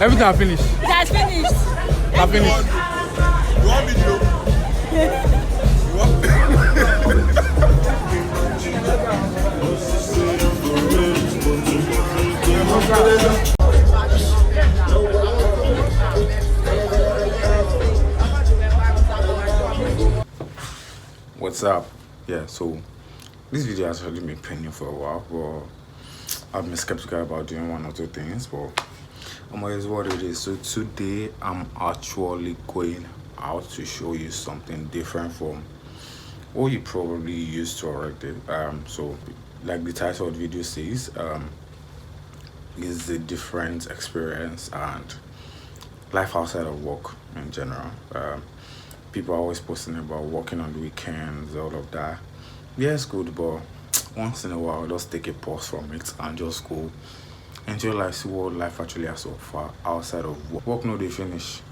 Everything I finished. It has finished. I finished. You want video? What's up? Yeah, so this video has already been pending for a while, but I've been skeptical about doing one or two things, but it's what it is. So today I'm actually going out to show you something different from what you probably used to already. So like the title of the video says, is a different experience and life outside of work in general. People are always posting about working on the weekends, all of that. Yeah, it's good, but once in a while, just take a pause from it and just go enjoy life, see what life actually has to offer outside of work. Work no, they finish,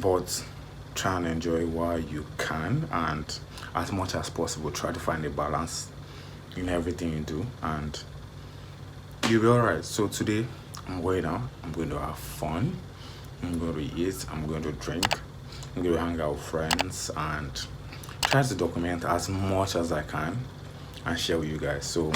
but try and enjoy while you can, and as much as possible, try to find a balance in everything you do, and you'll be alright. So today, I'm going out. I'm going to have fun. I'm going to eat. I'm going to drink. I'm going to hang out with friends and try to document as much as I can and share with you guys. So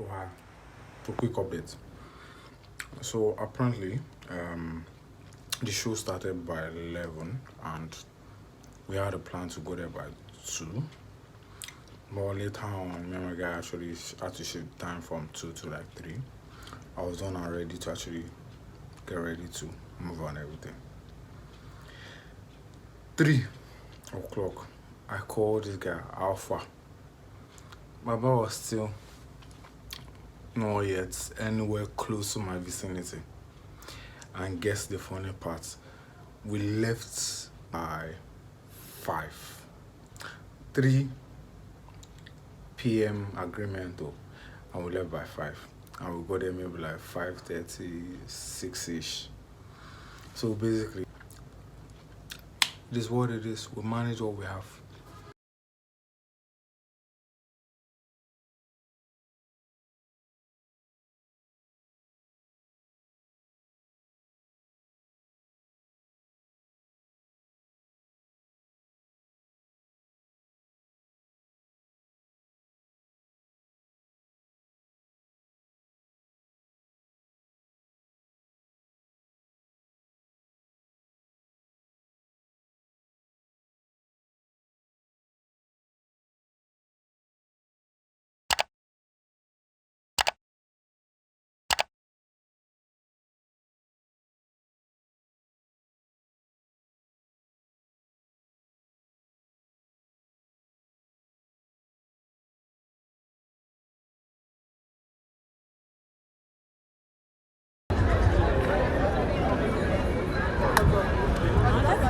hi. So quick update. So apparently, the show started by 11 and we had a plan to go there by 2. But later on, my guy actually had to shift time from 2 to like 3. I was done and ready to actually get ready to move on everything. 3 o'clock, I called this guy Alpha. Baba was still not yet anywhere close to my vicinity. And guess the funny part, we left by 5. 3 p.m. agreement though, and we left by 5. And we got there maybe like 5:36ish. So basically, it is what it is. We manage what we have.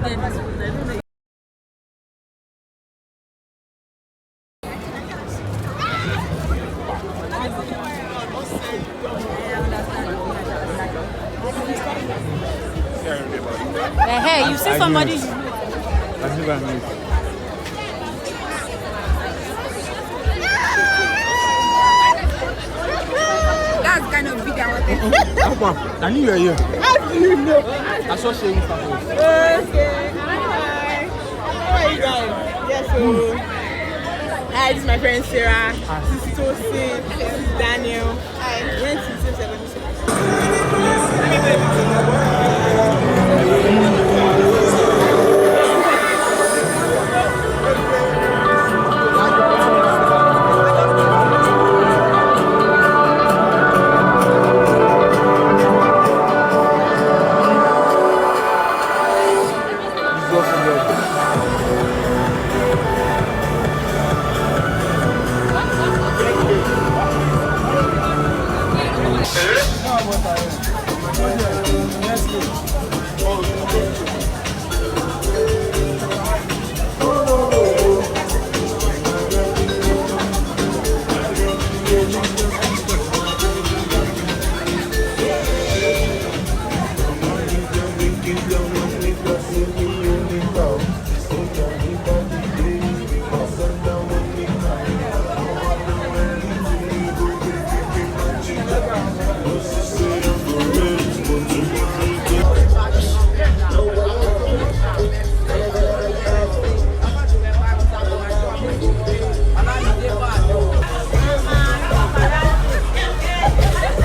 Hey, you see somebody. That's kind of big. I knew you were here. How do you know? I saw Shay with her. Okay. Hi. How are you guys? Yes, so. Hi, this is my friend Sarah. This is Tosin. This is Daniel. Hi. We went to the same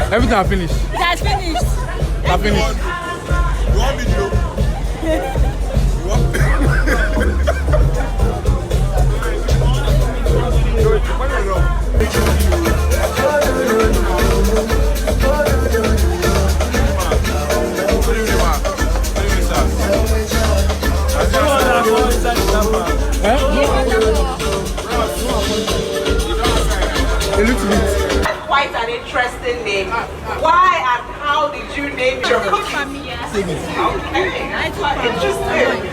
Everything I finished. It has finished. I finished. You want me to? You want A little bit. Quite an interesting name. Why and how did you name your cookie? Okay, quite interesting.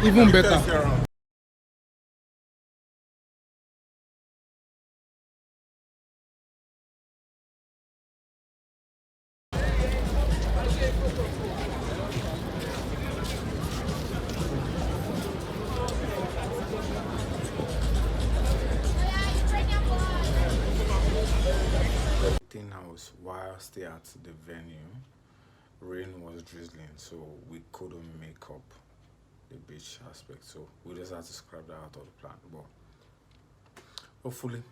Even better. House while still at the venue, rain was drizzling, so we couldn't make up the beach aspect, so we just had to scrap that out of the plan. But hopefully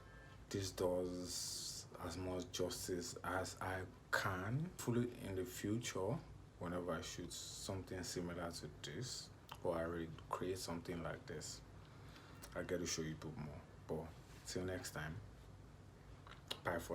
this does as much justice as I can. Hopefully in the future, whenever I shoot something similar to this, or I create something like this, I get to show you people more. But till next time, bye for now.